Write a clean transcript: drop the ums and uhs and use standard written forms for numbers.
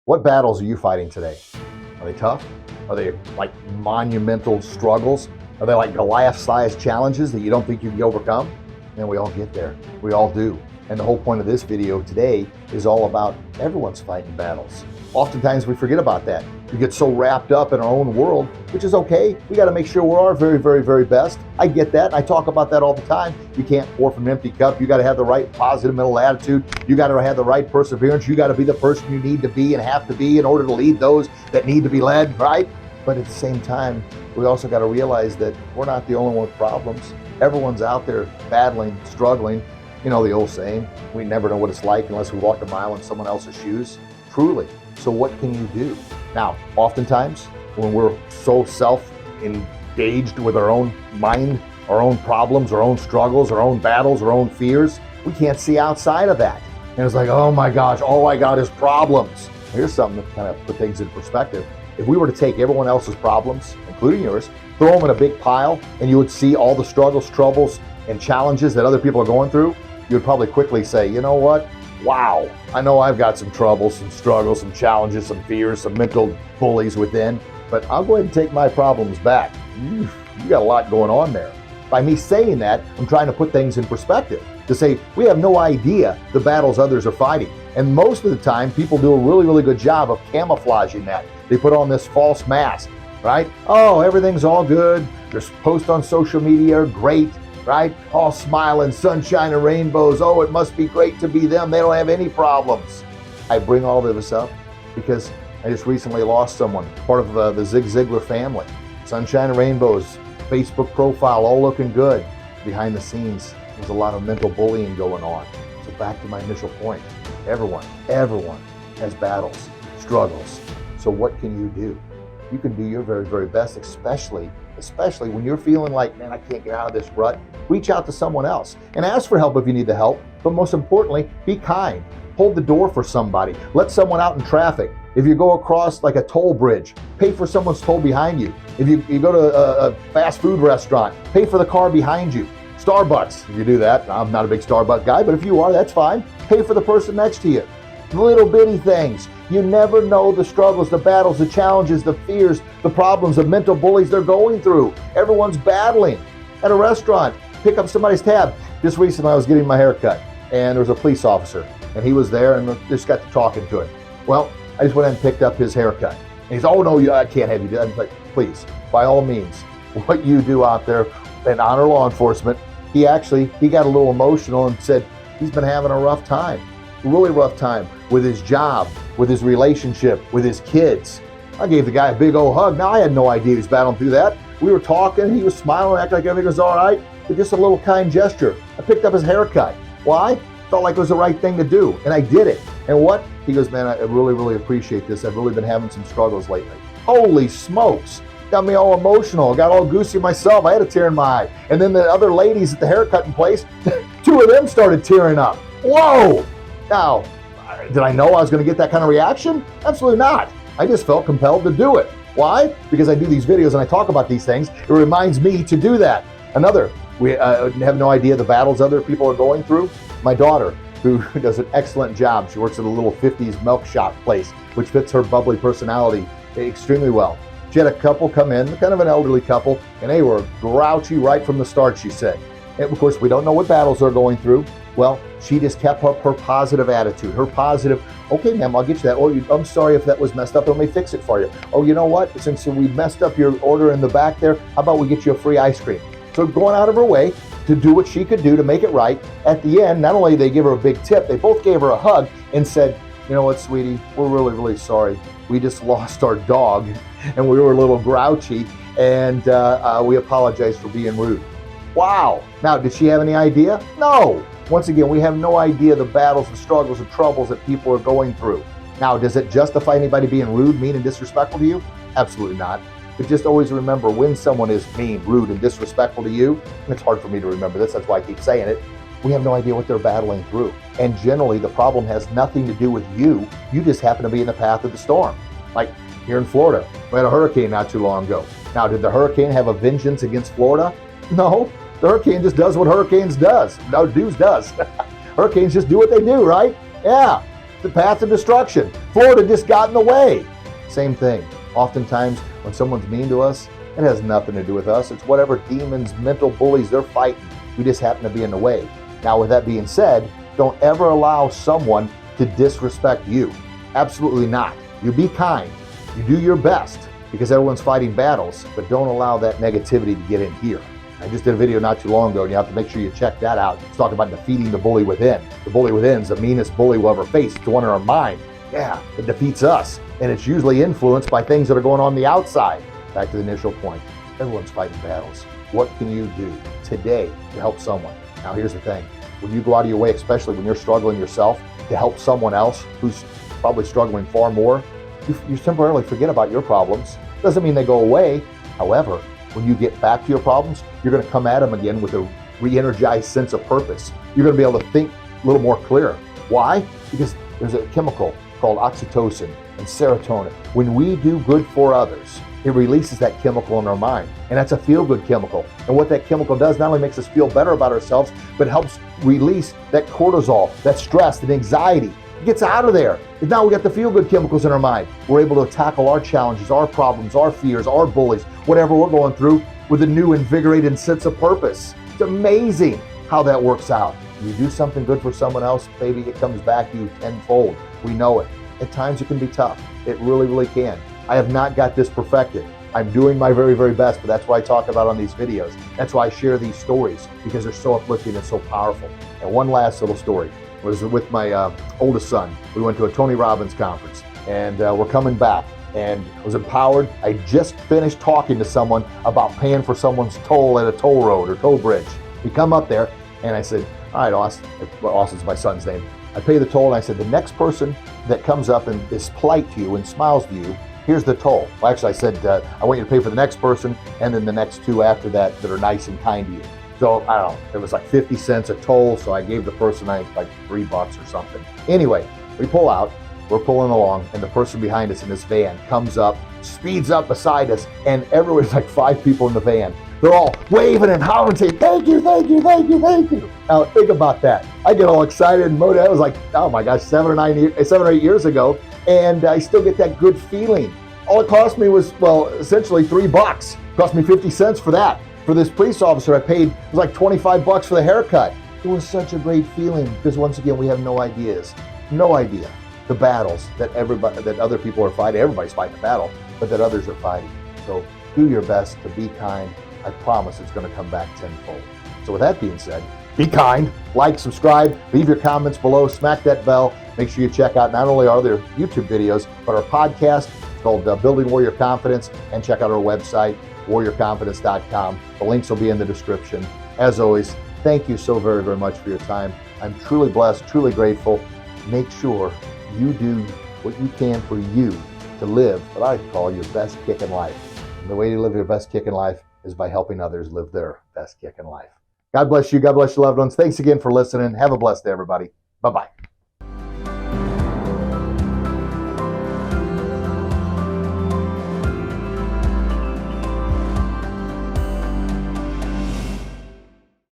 What battles are you fighting today? Are they tough? Are they like monumental struggles? Are they like Goliath-sized challenges that you don't think you can overcome? And we all get there. We all do. And the whole point of this video today is all about everyone's fighting battles. Oftentimes we forget about that. We get so wrapped up in our own world, which is okay. We got to make sure we're our very, very, very best. I get that. I talk about that all the time. You can't pour from an empty cup. You got to have the right positive mental attitude. You got to have the right perseverance. You got to be the person you need to be and have to be in order to lead those that need to be led, right? But at the same time, we also got to realize that we're not the only one with problems. Everyone's out there battling, struggling. You know the old saying, we never know what it's like unless we walk a mile in someone else's shoes. Truly. So what can you do? Now, oftentimes, when we're so self-engaged with our own mind, our own problems, our own struggles, our own battles, our own fears, we can't see outside of that. And it's like, oh my gosh, all I got is problems. Here's something to kind of put things in perspective. If we were to take everyone else's problems, including yours, throw them in a big pile, and you would see all the struggles, troubles, and challenges that other people are going through, you would probably quickly say, you know what? Wow, I know I've got some troubles, some struggles, some challenges, some fears, some mental bullies within, but I'll go ahead and take my problems back. You got a lot going on there. By me saying that, I'm trying to put things in perspective to say we have no idea the battles others are fighting. And most of the time, people do a really, really good job of camouflaging that. They put on this false mask, right? Oh, everything's all good. Their posts on social media are great, right? All smiling, sunshine and rainbows. Oh, it must be great to be them. They don't have any problems. I bring all of this up because I just recently lost someone, part of the Zig Ziglar family. Sunshine and rainbows, Facebook profile, all looking good. Behind the scenes, there's a lot of mental bullying going on. So back to my initial point, everyone has battles, struggles. So what can you do? You can do your very, very best, especially when you're feeling like, man, I can't get out of this rut. Reach out to someone else and ask for help if you need the help. But most importantly, be kind. Hold the door for somebody. Let someone out in traffic. If you go across like a toll bridge, pay for someone's toll behind you. If you go to a fast food restaurant, pay for the car behind you. Starbucks, if you do that, I'm not a big Starbucks guy, but if you are, that's fine. Pay for the person next to you. Little bitty things. You never know the struggles, the battles, the challenges, the fears, the problems, the mental bullies they're going through. Everyone's battling. At a restaurant, pick up somebody's tab. Just recently I was getting my hair cut and there was a police officer and he was there and just got to talking to him. Well, I just went and picked up his haircut. And he's, oh no, I can't have you do that. I'm like, please, by all means, what you do out there and honor law enforcement. He got a little emotional and said he's been having a rough time. Really rough time with his job, with his relationship, with his kids. I gave the guy a big old hug. Now, I had no idea he was battling through that. We were talking, he was smiling, acting like everything was all right, but just a little kind gesture. I picked up his haircut. Why? Felt like it was the right thing to do, and I did it. And what? He goes, man, I really, really appreciate this. I've really been having some struggles lately. Holy smokes. Got me all emotional, got all goosey myself. I had a tear in my eye. And then the other ladies at the haircutting place, two of them started tearing up. Whoa! Now, did I know I was going to get that kind of reaction? Absolutely not. I just felt compelled to do it. Why? Because I do these videos and I talk about these things. It reminds me to do that. We have no idea the battles other people are going through. My daughter, who does an excellent job. She works at a little 50s milk shop place, which fits her bubbly personality extremely well. She had a couple come in, kind of an elderly couple, and they were grouchy right from the start, she said. And of course, we don't know what battles they're going through. Well, she just kept up her positive attitude, her positive, okay, ma'am, I'll get you that. Oh, I'm sorry if that was messed up. Let me fix it for you. Oh, you know what? Since we messed up your order in the back there, how about we get you a free ice cream? So going out of her way to do what she could do to make it right. At the end, not only did they give her a big tip, they both gave her a hug and said, you know what, sweetie, we're really, really sorry. We just lost our dog and we were a little grouchy and we apologize for being rude. Wow. Now, did she have any idea? No. Once again, we have no idea the battles, the struggles, the troubles that people are going through. Now, does it justify anybody being rude, mean, and disrespectful to you? Absolutely not. But just always remember when someone is mean, rude, and disrespectful to you, and it's hard for me to remember this, that's why I keep saying it, we have no idea what they're battling through. And generally, the problem has nothing to do with you. You just happen to be in the path of the storm. Like here in Florida, we had a hurricane not too long ago. Now, did the hurricane have a vengeance against Florida? No. The hurricane just does what hurricanes does. Hurricanes just do what they do, right? Yeah. the path of destruction. Florida just got in the way. Same thing. Oftentimes, when someone's mean to us, it has nothing to do with us. It's whatever demons, mental bullies they're fighting. We just happen to be in the way. Now, with that being said, don't ever allow someone to disrespect you. Absolutely not. You be kind. You do your best because everyone's fighting battles, but don't allow that negativity to get in here. I just did a video not too long ago, and you have to make sure you check that out. It's talking about defeating the bully within. The bully within is the meanest bully we'll ever face. It's the one in our mind. Yeah, it defeats us, and it's usually influenced by things that are going on the outside. Back to the initial point. Everyone's fighting battles. What can you do today to help someone? Now, here's the thing. When you go out of your way, especially when you're struggling yourself, to help someone else who's probably struggling far more, you temporarily forget about your problems. Doesn't mean they go away. However, when you get back to your problems, you're going to come at them again with a re-energized sense of purpose. You're going to be able to think a little more clear. Why? Because there's a chemical called oxytocin and serotonin. When we do good for others, it releases that chemical in our mind, and that's a feel-good chemical. And what that chemical does not only makes us feel better about ourselves, but helps release that cortisol, that stress, that anxiety. It gets out of there. And now we got the feel-good chemicals in our mind. We're able to tackle our challenges, our problems, our fears, our bullies, whatever we're going through with a new invigorated sense of purpose. It's amazing how that works out. When you do something good for someone else, baby, it comes back to you tenfold. We know it. At times it can be tough. It really, really can. I have not got this perfected. I'm doing my very, very best, but that's why I talk about on these videos. That's why I share these stories, because they're so uplifting and so powerful. And one last little story was with my oldest son. We went to a Tony Robbins conference, and we're coming back, and I was empowered. I just finished talking to someone about paying for someone's toll at a toll road or toll bridge. We come up there, and I said, all right, Austin, well, Austin's my son's name. I pay the toll, and I said, the next person that comes up and is polite to you and smiles to you, here's the toll. Well, actually, I said, I want you to pay for the next person and then the next two after that that are nice and kind to you. So, I don't know, it was like 50 cents a toll, so I gave the person like $3 or something. Anyway, we pull out, we're pulling along, and the person behind us in this van comes up, speeds up beside us, and everyone's like 5 people in the van. They're all waving and hollering, saying, thank you, thank you, thank you, thank you. Now, think about that. I get all excited and motivated. I was like, oh my gosh, 7 or 8 years ago, and I still get that good feeling. All it cost me was, well, essentially $3. It cost me 50 cents for that. For this police officer, I paid, it was like $25 for the haircut. It was such a great feeling because once again, we have no idea the battles that other people are fighting. Everybody's fighting a battle, but that others are fighting. So do your best to be kind. I promise it's going to come back tenfold. So with that being said, be kind, like, subscribe, leave your comments below, smack that bell. Make sure you check out not only our other YouTube videos, but our podcast called Building Warrior Confidence, and check out our website, warriorconfidence.com. The links will be in the description. As always, thank you so very, very much for your time. I'm truly blessed, truly grateful. Make sure you do what you can for you to live what I call your best kick in life. And the way to live your best kick in life is by helping others live their best kick in life. God bless you. God bless your loved ones. Thanks again for listening. Have a blessed day, everybody. Bye-bye.